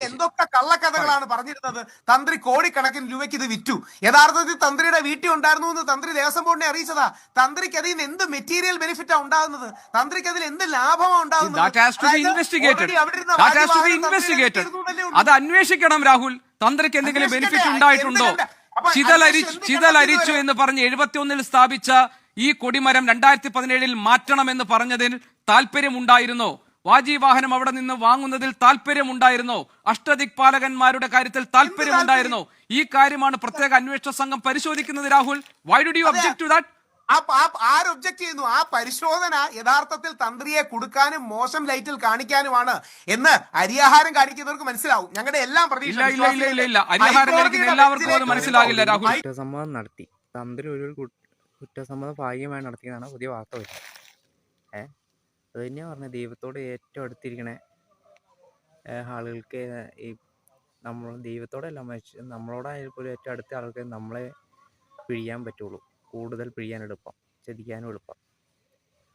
എന്തൊക്കെ കള്ളക്കഥകളാണ് പറഞ്ഞിരുന്നത്. തന്ത്രി കോടിക്കണക്കിന് രൂപയ്ക്ക് ഇത് വിറ്റു. യഥാർത്ഥത്തിൽ തന്ത്രിയുടെ വീട്ടിൽ ഉണ്ടായിരുന്നു എന്ന് തന്ത്രി ദേവസ്വം ബോർഡിനെ അറിയിച്ചതാ. തന്ത്രിക്ക് അതിൽ നിന്ന് എന്ത് മെറ്റീരിയൽ ബെനിഫിറ്റാ ഉണ്ടാകുന്നത്? തന്ത്രിക്ക് അതിൽ എന്ത് ലാഭമാണ് ഉണ്ടാകുന്നത്? അത് അന്വേഷിക്കണം രാഹുൽ. തന്ത്രിക്ക് എന്തെങ്കിലും ബെനിഫിറ്റ് ഉണ്ടായിട്ടുണ്ടോ? ചിതലരിച്ചു എന്ന് പറഞ്ഞ് 71 സ്ഥാപിച്ച ഈ കൊടിമരം 2017 മാറ്റണമെന്ന് പറഞ്ഞതിൽ താല്പര്യമുണ്ടായിരുന്നോ? വാജീവാഹനം അവിടെ നിന്ന് വാങ്ങുന്നതിൽ താല്പര്യമുണ്ടായിരുന്നോ? അഷ്ടദിക്പാലകന്മാരുടെ കാര്യത്തിൽ താല്പര്യമുണ്ടായിരുന്നോ? ഈ കാര്യമാണ് പ്രത്യേക അന്വേഷണ സംഘം പരിശോധിക്കുന്നത്. Rahul, why do you object to that? ആര് ഒബ്ജക്ട് ചെയ്യുന്നു? ആ പരിശോധന യഥാർത്ഥത്തിൽ തന്ത്രിയെ കൊടുക്കാനും മോശം ലൈറ്റിൽ കാണിക്കാനുമാണ് എന്ന് അരിയാഹാരം കാണിക്കുന്നവർക്ക് മനസ്സിലാവും. ഞങ്ങളുടെ എല്ലാം മനസ്സിലാകില്ല. രാഹുൽ, കുറ്റസമ്മതം നടത്തി, തന്ത്രി ഒരു കുറ്റസമ്മതം ഭാഗ്യമായി നടത്തിയതാണ് പുതിയ വാർത്ത വരുന്നത്. അത് തന്നെയാണ് പറഞ്ഞത്. ദൈവത്തോട് ഏറ്റവും അടുത്തിരിക്കണ ആളുകൾക്ക് ഈ നമ്മൾ ദൈവത്തോടല്ല നമ്മളോടായാലും പോലും ഏറ്റവും അടുത്ത ആൾക്ക് നമ്മളെ പിഴിയാൻ പറ്റുള്ളൂ. കൂടുതൽ പിഴിയാൻ എളുപ്പം, ചതിക്കാനും എളുപ്പം.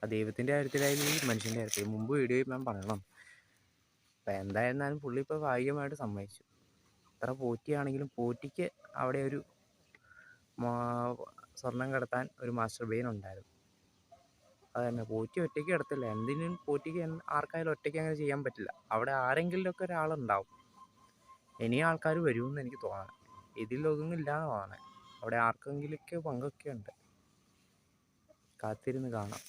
ആ ദൈവത്തിൻ്റെ കാര്യത്തിലായാലും ഈ മനുഷ്യൻ്റെ കാര്യത്തിൽ മുമ്പ് വീഡിയോയിൽ ഞാൻ പറയണം. അപ്പം എന്തായിരുന്നാലും പുള്ളി ഇപ്പോൾ ഭാഗ്യമായിട്ട് സമ്മതിച്ചു. എത്ര പോറ്റിയാണെങ്കിലും പോറ്റിക്ക് അവിടെ ഒരു സ്വർണം കടത്താൻ ഒരു മാസ്റ്റർ ബ്രെയിൻ ഉണ്ടായിരുന്നു. അത് തന്നെ, പോറ്റി ഒറ്റയ്ക്ക് കിടത്തില്ല. എന്തിനും പോറ്റിക്ക് ആർക്കായാലും ഒറ്റയ്ക്ക് അങ്ങനെ ചെയ്യാൻ പറ്റില്ല. അവിടെ ആരെങ്കിലുമൊക്കെ ഒരാളുണ്ടാവും. ഇനി ആൾക്കാർ വരുമെന്ന് എനിക്ക് തോന്നണം. ഇതിലൊന്നുമില്ലാന്ന് തോന്നണേ. അവിടെ ആർക്കെങ്കിലൊക്കെ പങ്കൊക്കെ ഉണ്ട്. കാത്തിരുന്ന് കാണാം.